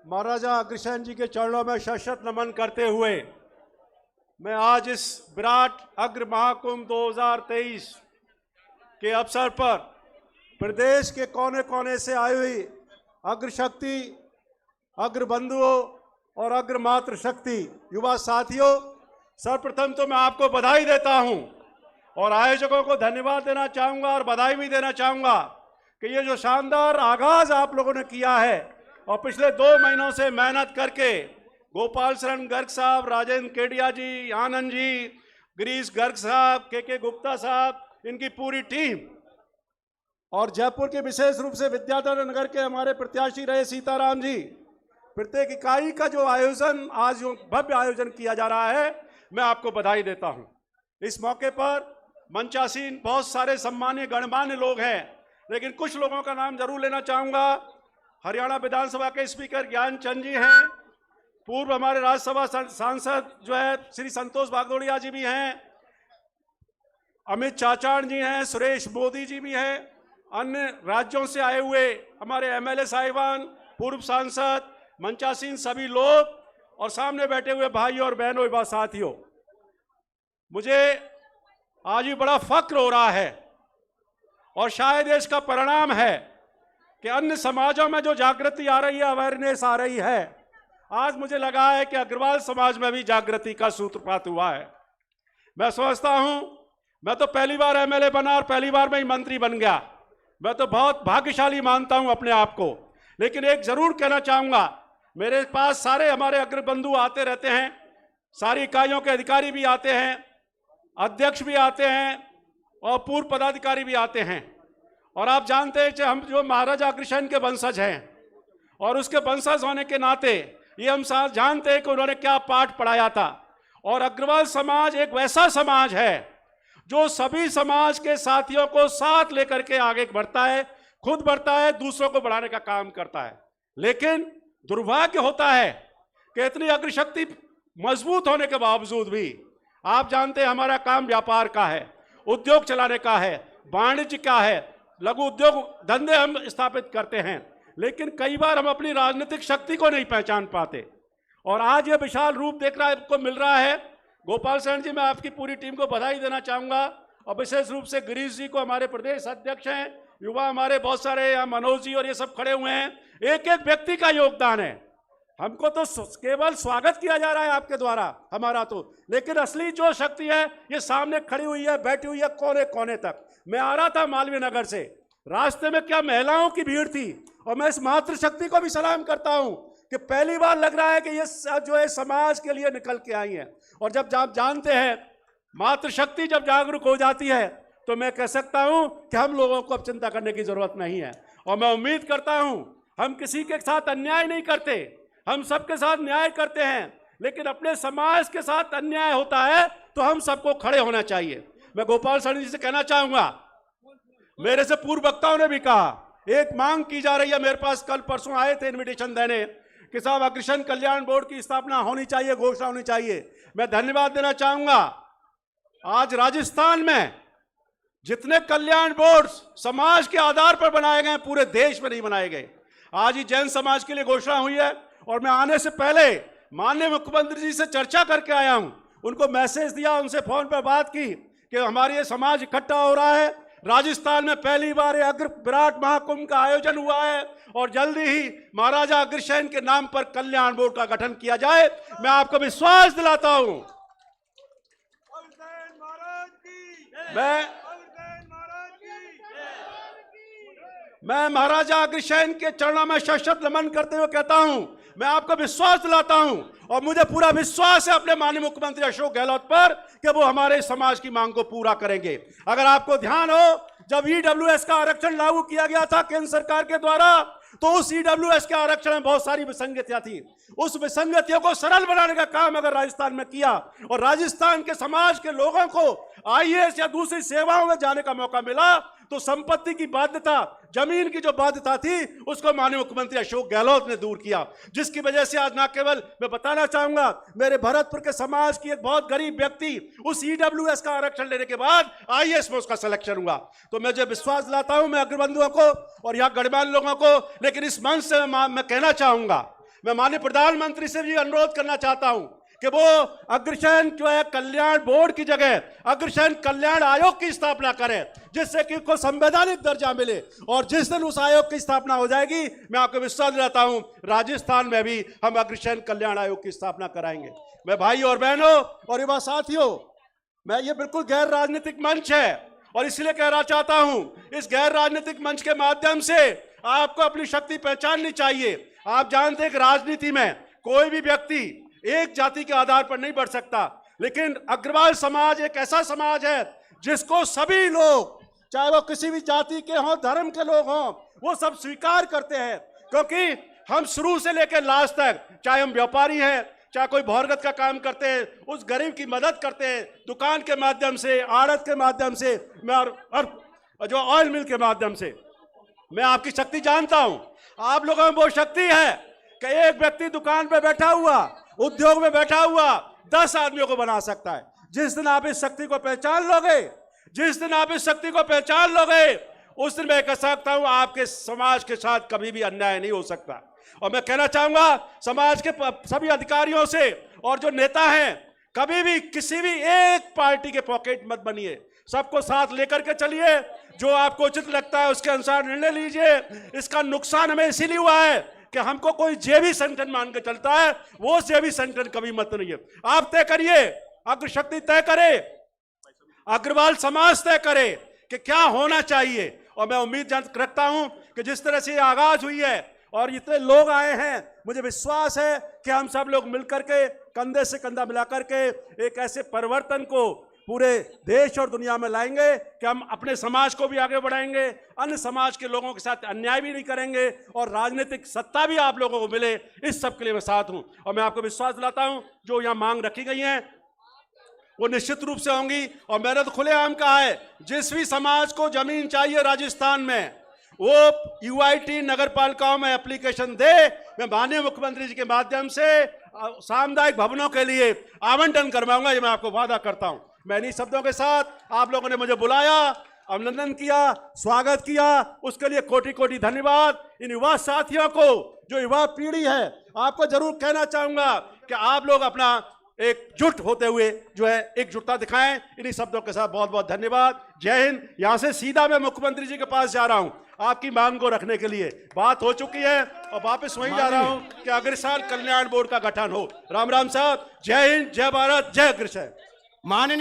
महाराजा अग्रसेन जी के चरणों में शत नमन करते हुए मैं आज इस विराट अग्र महाकुंभ 2023 के अवसर पर प्रदेश के कोने कोने से आई हुई अग्र शक्ति, अग्र बंधुओं और अग्र मातृ शक्ति युवा साथियों, सर्वप्रथम तो मैं आपको बधाई देता हूं और आयोजकों को धन्यवाद देना चाहूंगा और बधाई भी देना चाहूंगा कि ये जो शानदार आगाज आप लोगों ने किया है और पिछले 2 महीनों से मेहनत करके गोपाल शरण गर्ग साहब, राजेंद्र केडिया जी, आनंद जी, गिरीश गर्ग साहब, के गुप्ता साहब, इनकी पूरी टीम और जयपुर के विशेष रूप से विद्याधर नगर के हमारे प्रत्याशी रहे सीताराम जी, प्रत्येक इकाई का जो आयोजन आज जो भव्य आयोजन किया जा रहा है, मैं आपको बधाई देता हूं। इस मौके पर मंचासीन बहुत सारे सम्मानीय गणमान्य लोग हैं, लेकिन कुछ लोगों का नाम जरूर लेना चाहूंगा। हरियाणा विधानसभा के स्पीकर ज्ञानचंद जी हैं, पूर्व हमारे राज्यसभा सांसद जो है श्री संतोष बागदोड़िया जी भी हैं, अमित चाचाण जी हैं, सुरेश मोदी जी भी हैं, अन्य राज्यों से आए हुए हमारे एमएलए साहिबान, पूर्व सांसद, मंचासीन सभी लोग और सामने बैठे हुए भाइयों और बहनों युवा साथियों, मुझे आज भी बड़ा फक्र हो रहा है और शायद इसका परिणाम है कि अन्य समाजों में जो जागृति आ रही है, अवेयरनेस आ रही है, आज मुझे लगा है कि अग्रवाल समाज में भी जागृति का सूत्रपात हुआ है। मैं समझता हूं, मैं तो पहली बार एमएलए बना और पहली बार में ही मंत्री बन गया, मैं तो बहुत भाग्यशाली मानता हूं अपने आप को। लेकिन एक जरूर कहना चाहूंगा, मेरे पास सारे हमारे अग्र बंधु आते रहते हैं, सारी इकाइयों के अधिकारी भी आते हैं, अध्यक्ष भी आते हैं और पूर्व पदाधिकारी भी आते हैं। और आप जानते हैं कि हम जो महाराजा अग्रसेन के वंशज हैं और उसके वंशज होने के नाते ये हम साथ जानते हैं कि उन्होंने क्या पाठ पढ़ाया था। और अग्रवाल समाज एक वैसा समाज है जो सभी समाज के साथियों को साथ लेकर के आगे बढ़ता है, खुद बढ़ता है, दूसरों को बढ़ाने का काम करता है। लेकिन दुर्भाग्य होता है कि इतनी अग्रशक्ति मजबूत होने के बावजूद भी आप जानते हैं हमारा काम व्यापार का है, उद्योग चलाने का है, वाणिज्य का है, लघु उद्योग धंधे हम स्थापित करते हैं, लेकिन कई बार हम अपनी राजनीतिक शक्ति को नहीं पहचान पाते। और आज ये विशाल रूप देखने को मिल रहा है। गोपाल शरण जी, मैं आपकी पूरी टीम को बधाई देना चाहूंगा और विशेष रूप से गिरीश जी को, हमारे प्रदेश अध्यक्ष हैं, युवा हमारे बहुत सारे यहाँ मनोज जी और ये सब खड़े हुए हैं। एक एक व्यक्ति का योगदान है, हमको तो केवल स्वागत किया जा रहा है आपके द्वारा हमारा तो, लेकिन असली जो शक्ति है ये सामने खड़ी हुई है, बैठी हुई है कोने कोने तक। मैं आ रहा था मालवीय नगर से, रास्ते में क्या महिलाओं की भीड़ थी और मैं इस मातृशक्ति को भी सलाम करता हूं कि पहली बार लग रहा है कि ये जो है समाज के लिए निकल के आई है। और जब आप जानते हैं मातृशक्ति जब जागरूक हो जाती है तो मैं कह सकता हूं कि हम लोगों को अब चिंता करने की जरूरत नहीं है। और मैं उम्मीद करता हूं हम किसी के साथ अन्याय नहीं करते, हम सबके साथ न्याय करते हैं, लेकिन अपने समाज के साथ अन्याय होता है तो हम सबको खड़े होना चाहिए। मैं गोपाल शरण जी से कहना चाहूंगा, मेरे से पूर्व वक्ताओं ने भी कहा, एक मांग की जा रही है, मेरे पास कल परसों आए थे इनविटेशन देने कि साहब अग्रसेन कल्याण बोर्ड की स्थापना होनी चाहिए, घोषणा होनी चाहिए। मैं धन्यवाद देना चाहूंगा, आज राजस्थान में जितने कल्याण बोर्ड समाज के आधार पर बनाए गए पूरे देश में नहीं बनाए गए। आज ही जैन समाज के लिए घोषणा हुई है और मैं आने से पहले माननीय मुख्यमंत्री जी से चर्चा करके आया हूं, उनको मैसेज दिया, उनसे फोन पर बात की कि हमारे ये समाज इकट्ठा हो रहा है, राजस्थान में पहली बार अग्र विराट महाकुंभ का आयोजन हुआ है और जल्दी ही महाराजा अग्रसेन के नाम पर कल्याण बोर्ड का गठन किया जाए। मैं आपको विश्वास दिलाता हूं, मैं महाराजा अग्रसेन के चरणों में शत नमन करते हुए कहता हूं, मैं आपको विश्वास दिलाता हूं और मुझे पूरा विश्वास है अपने माननीय मुख्यमंत्री अशोक गहलोत पर कि वो हमारे समाज की मांग को पूरा करेंगे। अगर आपको ध्यान हो, जब ईडब्ल्यूएस का आरक्षण लागू किया गया था केंद्र सरकार के द्वारा, तो उस ईडब्ल्यूएस के आरक्षण में बहुत सारी विसंगतियां थी। उस विसंगतियों को सरल बनाने का काम अगर राजस्थान में किया और राजस्थान के समाज के लोगों को आईएएस या दूसरी सेवाओं में जाने का मौका मिला, तो संपत्ति की बाध्यता, जमीन की जो बाध्यता थी, उसको माननीय मुख्यमंत्री अशोक गहलोत ने दूर किया, जिसकी वजह से आज न केवल मैं बताना चाहूंगा, मेरे भरतपुर के समाज की एक बहुत गरीब व्यक्ति उस ईडब्ल्यूएस का आरक्षण लेने के बाद आईएएस में उसका सिलेक्शन हुआ। तो मैं जो विश्वास दिलाता हूं मैं अग्रबंधुओं को और यहाँ गणमान्य लोगों को, लेकिन इस मंच से मैं कहना चाहूंगा मैं माननीय प्रधानमंत्री से भी अनुरोध करना चाहता हूं कि वो अग्रसेन जो है कल्याण बोर्ड की जगह अग्रसेन कल्याण आयोग की स्थापना करें, जिससे कि उनको संवैधानिक दर्जा मिले। और जिस दिन उस आयोग की स्थापना हो जाएगी, मैं आपको विश्वास दिलाता हूं, राजस्थान में भी हम अग्रसेन कल्याण आयोग की स्थापना कराएंगे। मैं भाई और बहनों और युवा साथियों, मैं ये बिल्कुल गैर राजनीतिक मंच है और इसलिए कहना चाहता हूं, इस गैर राजनीतिक मंच के माध्यम से आपको अपनी शक्ति पहचाननी चाहिए। आप जानते हैं कि राजनीति में कोई भी व्यक्ति एक जाति के आधार पर नहीं बढ़ सकता, लेकिन अग्रवाल समाज एक ऐसा समाज है जिसको सभी लोग, चाहे वो किसी भी जाति के हों, धर्म के लोग हों, वो सब स्वीकार करते हैं। क्योंकि हम शुरू से लेकर लास्ट तक, चाहे हम व्यापारी हैं, चाहे कोई भौरगत का काम करते हैं, उस गरीब की मदद करते हैं, दुकान के माध्यम से, आड़त के माध्यम से, और जो ऑयल मिल के माध्यम से। मैं आपकी शक्ति जानता हूं, आप लोगों में वो शक्ति है कि एक व्यक्ति दुकान पे बैठा हुआ, उद्योग में बैठा हुआ 10 आदमियों को बना सकता है। जिस दिन आप इस शक्ति को पहचान लोगे, जिस दिन आप इस शक्ति को पहचान लोगे, उस दिन मैं कह सकता हूं आपके समाज के साथ कभी भी अन्याय नहीं हो सकता। और मैं कहना चाहूंगा समाज के सभी अधिकारियों से और जो नेता हैं, कभी भी किसी भी एक पार्टी के पॉकेट मत बनिए, सबको साथ लेकर के चलिए, जो आपको उचित लगता है उसके अनुसार निर्णय लीजिए। इसका नुकसान हमें इसीलिए हुआ है कि हमको कोई जेबी संगठन मान के चलता है, वो जेबी संगठन कभी मत नहीं है। आप तय करिए, अग्रशक्ति तय करे, अग्रवाल समाज तय करे कि क्या होना चाहिए। और मैं उम्मीद रखता हूं कि जिस तरह से आगाज हुई है और इतने लोग आए हैं, मुझे विश्वास है कि हम सब लोग मिलकर के कंधे से कंधा मिलाकर के एक ऐसे परिवर्तन को पूरे देश और दुनिया में लाएंगे कि हम अपने समाज को भी आगे बढ़ाएंगे, अन्य समाज के लोगों के साथ अन्याय भी नहीं करेंगे और राजनीतिक सत्ता भी आप लोगों को मिले। इस सब के लिए मैं साथ हूं और मैं आपको विश्वास दिलाता हूं जो यहाँ मांग रखी गई है वो निश्चित रूप से होंगी। और मैंने तो खुलेआम कहा है, जिस भी समाज को जमीन चाहिए राजस्थान में, वो यूआईटी नगर पालिकाओं में एप्लीकेशन दे। मैं माननीय मुख्यमंत्री जी के माध्यम से सामुदायिक भवनों के लिए आवंटन करवाऊंगा, ये मैं आपको वादा करता हूं। मैं इन्हीं शब्दों के साथ, आप लोगों ने मुझे बुलाया, अभिनंदन किया, स्वागत किया, उसके लिए कोटि कोटि धन्यवाद। इन युवा साथियों को, जो युवा पीढ़ी है, आपको जरूर कहना चाहूंगा कि आप लोग अपना एकजुट होते हुए जो है एकजुटता दिखाएं। इन्हीं शब्दों के साथ बहुत बहुत धन्यवाद। जय हिंद। यहां से सीधा मैं मुख्यमंत्री जी के पास जा रहा हूं आपकी मांग को रखने के लिए। बात हो चुकी है और वापस वहीं जा रहा हूं कि अग्रसेन कल्याण बोर्ड का गठन हो। राम राम साहब। जय हिंद, जय भारत, जय अग्रसेन। माननीय